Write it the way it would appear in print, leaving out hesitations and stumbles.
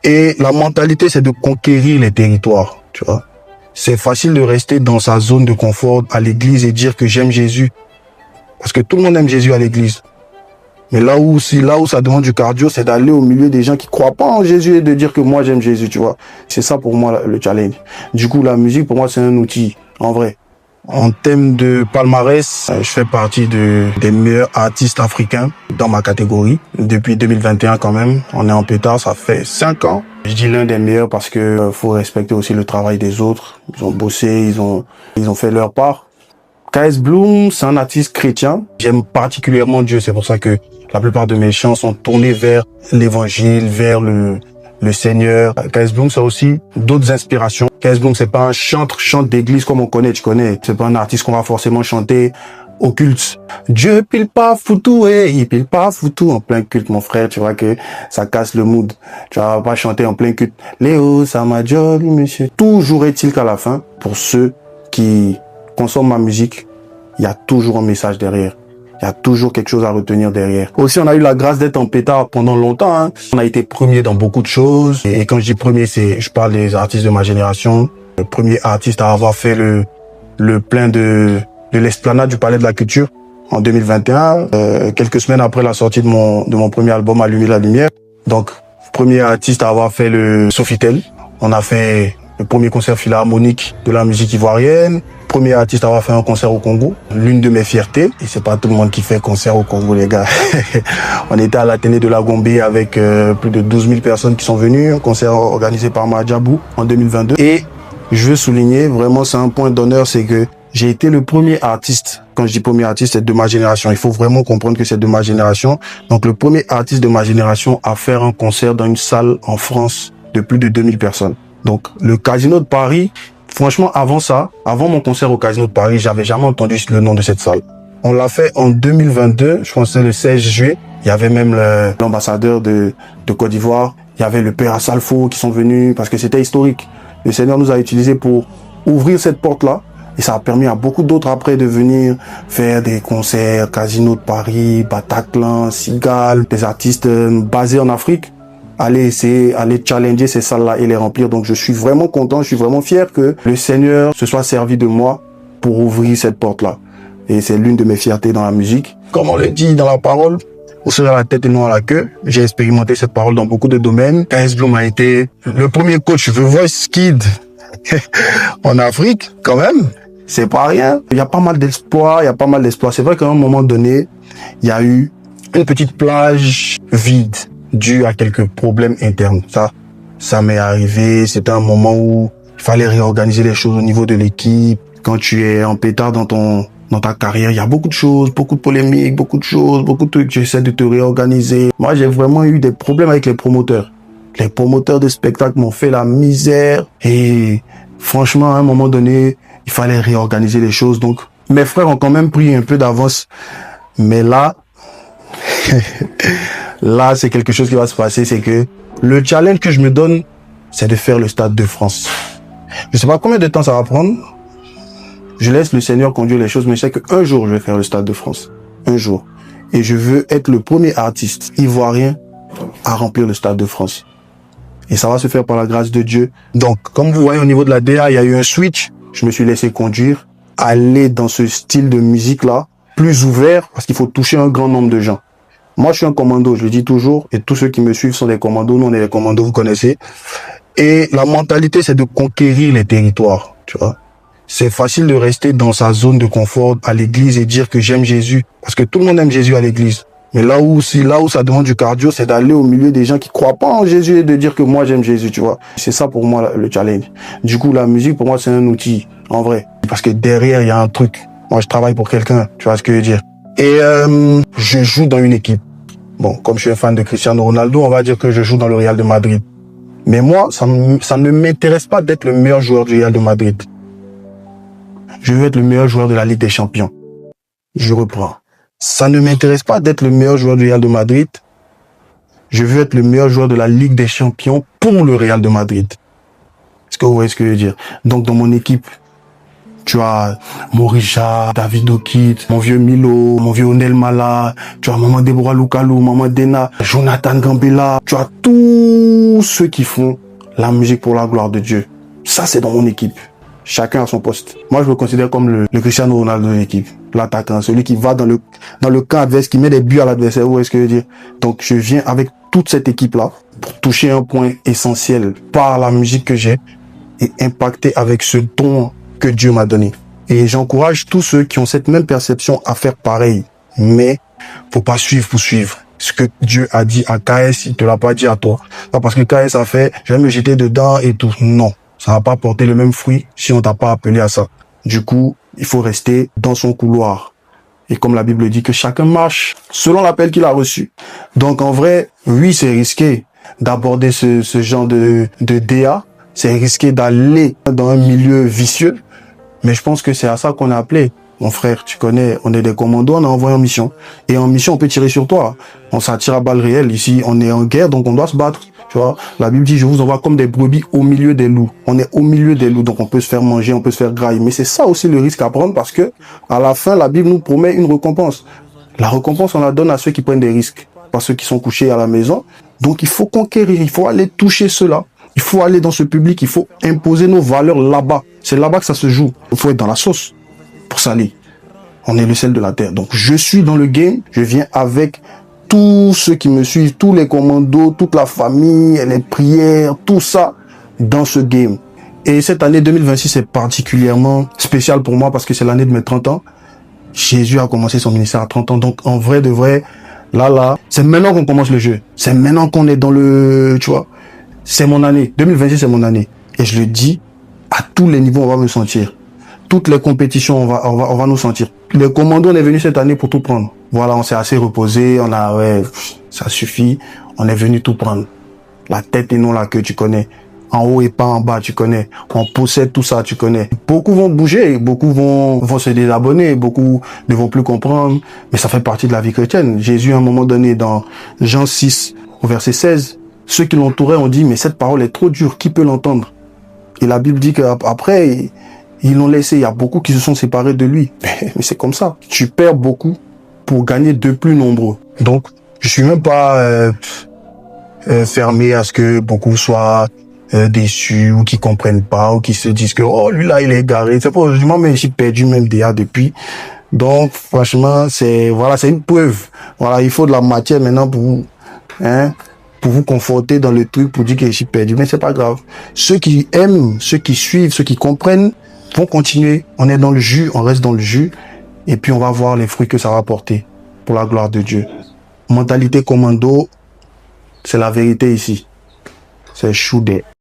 Et la mentalité, c'est de conquérir les territoires, tu vois. C'est facile de rester dans sa zone de confort à l'église et dire que j'aime Jésus. Parce que tout le monde aime Jésus à l'église. Mais là où ça demande du cardio, c'est d'aller au milieu des gens qui croient pas en Jésus et de dire que moi j'aime Jésus, tu vois. C'est ça pour moi le challenge. Du coup, la musique pour moi c'est un outil, en vrai. En termes de palmarès, je fais partie des meilleurs artistes africains dans ma catégorie. Depuis 2021 quand même, on est en pétard, ça fait 5 ans. Je dis l'un des meilleurs parce que faut respecter aussi le travail des autres. Ils ont bossé, ils ont fait leur part. KS Bloom, c'est un artiste chrétien. J'aime particulièrement Dieu, c'est pour ça que la plupart de mes chants sont tournés vers l'évangile, vers le Seigneur. KS Bloom, c'est aussi d'autres inspirations. KS Bloom, c'est pas un chante d'église comme on connaît, tu connais. C'est pas un artiste qu'on va forcément chanter au culte. Dieu pile pas foutu, il pile pas foutu en plein culte, mon frère. Tu vois que ça casse le mood. Tu vas pas chanter en plein culte. Léo, ça m'a jolly, monsieur. Toujours est-il qu'à la fin, pour ceux qui consomment ma musique, il y a toujours un message derrière. Il y a toujours quelque chose à retenir derrière. Aussi, on a eu la grâce d'être en pétard pendant longtemps. Hein. On a été premier dans beaucoup de choses. Et quand je dis premier, je parle des artistes de ma génération. Le premier artiste à avoir fait le plein de l'esplanade du Palais de la Culture en 2021, quelques semaines après la sortie de mon premier album Allumer la lumière. Donc, premier artiste à avoir fait le Sofitel. On a fait le premier concert philharmonique de la musique ivoirienne. Premier artiste à avoir fait un concert au Congo. L'une de mes fiertés. Et c'est pas tout le monde qui fait concert au Congo, les gars. On était à l'Athénée de la Gombe avec plus de 12 000 personnes qui sont venues. Un concert organisé par Madjabou en 2022. Et je veux souligner, vraiment, c'est un point d'honneur, c'est que j'ai été le premier artiste. Quand je dis premier artiste, c'est de ma génération. Il faut vraiment comprendre que c'est de ma génération. Donc, le premier artiste de ma génération à faire un concert dans une salle en France de plus de 2000 personnes. Donc, le Casino de Paris, franchement, avant mon concert au Casino de Paris, j'avais jamais entendu le nom de cette salle. On l'a fait en 2022, je pense que c'est le 16 juillet. Il y avait même l'ambassadeur de Côte d'Ivoire. Il y avait le père Assalfo qui sont venus parce que c'était historique. Le Seigneur nous a utilisés pour ouvrir cette porte-là. Et ça a permis à beaucoup d'autres après de venir faire des concerts, Casino de Paris, Bataclan, Cigale, des artistes basés en Afrique. Aller challenger ces salles-là et les remplir. Donc je suis vraiment content, je suis vraiment fier que le Seigneur se soit servi de moi pour ouvrir cette porte-là. Et c'est l'une de mes fiertés dans la musique. Comme on le dit dans la parole, vous serez à la tête et non à la queue. J'ai expérimenté cette parole dans beaucoup de domaines. KS Bloom a été le premier coach The Voice Kid en Afrique, quand même. C'est pas rien. Il y a pas mal d'espoir, C'est vrai qu'à un moment donné, il y a eu une petite plage vide due à quelques problèmes internes. Ça m'est arrivé. C'était un moment où il fallait réorganiser les choses au niveau de l'équipe. Quand tu es en pétard dans ta carrière, il y a beaucoup de choses, beaucoup de polémiques, beaucoup de trucs. J'essaie de te réorganiser. Moi, j'ai vraiment eu des problèmes avec les promoteurs. Les promoteurs de spectacles m'ont fait la misère. Et franchement, à un moment donné, il fallait réorganiser les choses. Donc, mes frères ont quand même pris un peu d'avance. Mais là, là, c'est quelque chose qui va se passer. C'est que le challenge que je me donne, c'est de faire le Stade de France. Je sais pas combien de temps ça va prendre. Je laisse le Seigneur conduire les choses, mais je sais qu'un jour, je vais faire le Stade de France. Un jour. Et je veux être le premier artiste ivoirien à remplir le Stade de France. Et ça va se faire par la grâce de Dieu. Donc, comme vous voyez au niveau de la DA, il y a eu un switch. Je me suis laissé conduire, aller dans ce style de musique-là, plus ouvert, parce qu'il faut toucher un grand nombre de gens. Moi, je suis un commando, je le dis toujours, et tous ceux qui me suivent sont des commandos. Nous, on est des commandos, vous connaissez. Et la mentalité, c'est de conquérir les territoires, tu vois. C'est facile de rester dans sa zone de confort à l'église et dire que j'aime Jésus, parce que tout le monde aime Jésus à l'église. Mais là où ça demande du cardio, c'est d'aller au milieu des gens qui croient pas en Jésus et de dire que moi j'aime Jésus, tu vois. C'est ça pour moi le challenge. Du coup, la musique pour moi c'est un outil, en vrai. Parce que derrière il y a un truc. Moi je travaille pour quelqu'un, tu vois ce que je veux dire. Et je joue dans une équipe. Bon, comme je suis un fan de Cristiano Ronaldo, on va dire que je joue dans le Real de Madrid. Mais moi, ça ne m'intéresse pas d'être le meilleur joueur du Real de Madrid. Je veux être le meilleur joueur de la Ligue des Champions. Je reprends. Ça ne m'intéresse pas d'être le meilleur joueur du Real de Madrid. Je veux être le meilleur joueur de la Ligue des Champions pour le Real de Madrid. Est-ce que vous voyez ce que je veux dire? Donc, dans mon équipe, Tu as Morisha, David Okit, mon vieux Milo, mon vieux Onel Mala, tu as Maman Deborah Lukalou, Maman Dena, Jonathan Gambela, tu as tous ceux qui font la musique pour la gloire de Dieu. Ça, c'est dans mon équipe. Chacun à son poste. Moi, je me considère comme le Cristiano Ronaldo de l'équipe. L'attaquant, celui qui va dans le camp adverse, qui met des buts à l'adversaire. Où est-ce que je veux dire? Donc, je viens avec toute cette équipe-là pour toucher un point essentiel par la musique que j'ai et impacter avec ce don que Dieu m'a donné. Et j'encourage tous ceux qui ont cette même perception à faire pareil. Mais, faut pas suivre pour suivre. Ce que Dieu a dit à KS, il te l'a pas dit à toi. Pas parce que KS a fait, je vais me jeter dedans et tout. Non. Ça va pas porter le même fruit si on t'a pas appelé à ça. Du coup, il faut rester dans son couloir. Et comme la Bible dit que chacun marche selon l'appel qu'il a reçu. Donc, en vrai, oui, c'est risqué d'aborder ce genre de DA. C'est risqué d'aller dans un milieu vicieux. Mais je pense que c'est à ça qu'on est appelé. Mon frère, tu connais, on est des commandos, on est envoyé en mission. Et en mission, on peut tirer sur toi. On s'attire à balles réelles. Ici, on est en guerre, donc on doit se battre. Tu vois, la Bible dit, je vous envoie comme des brebis au milieu des loups. On est au milieu des loups, donc on peut se faire manger, on peut se faire grailler. Mais c'est ça aussi le risque à prendre parce que, à la fin, la Bible nous promet une récompense. La récompense, on la donne à ceux qui prennent des risques, pas ceux qui sont couchés à la maison. Donc, il faut conquérir, il faut aller toucher ceux-là. Il faut aller dans ce public, il faut imposer nos valeurs là-bas. C'est là-bas que ça se joue. Il faut être dans la sauce pour saler. On est le sel de la terre. Donc, je suis dans le game, je viens avec tous ceux qui me suivent, tous les commandos, toute la famille, les prières, tout ça dans ce game. Et cette année 2026 est particulièrement spéciale pour moi parce que c'est l'année de mes 30 ans. Jésus a commencé son ministère à 30 ans. Donc, en vrai de vrai, là, c'est maintenant qu'on commence le jeu. C'est maintenant qu'on est dans le, tu vois, c'est mon année. 2026, c'est mon année. Et je le dis, à tous les niveaux, on va me sentir. Toutes les compétitions, on va nous sentir. Les commandos, on est venu cette année pour tout prendre. Voilà, on s'est assez reposé, ça suffit. On est venu tout prendre. La tête et non la queue, tu connais. En haut et pas en bas, tu connais. On possède tout ça, tu connais. Beaucoup vont bouger, beaucoup vont se désabonner, beaucoup ne vont plus comprendre. Mais ça fait partie de la vie chrétienne. Jésus, à un moment donné, dans Jean 6, au verset 16, ceux qui l'entouraient ont dit, mais cette parole est trop dure, qui peut l'entendre? Et la Bible dit qu'après, ils l'ont laissé. Il y a beaucoup qui se sont séparés de lui. Mais c'est comme ça. Tu perds beaucoup pour gagner de plus nombreux. Donc, je suis même pas fermé à ce que beaucoup soient déçus ou qui comprennent pas ou qui se disent que oh lui là il est égaré. C'est pas heureusement mais j'ai perdu même déjà depuis. Donc franchement c'est une preuve. Voilà, il faut de la matière maintenant pour vous conforter dans le truc pour dire que je suis perdu. Mais c'est pas grave. Ceux qui aiment, ceux qui suivent, ceux qui comprennent vont continuer. On est dans le jus, on reste dans le jus et puis on va voir les fruits que ça va porter pour la gloire de Dieu. Mentalité commando, c'est la vérité ici. C'est chou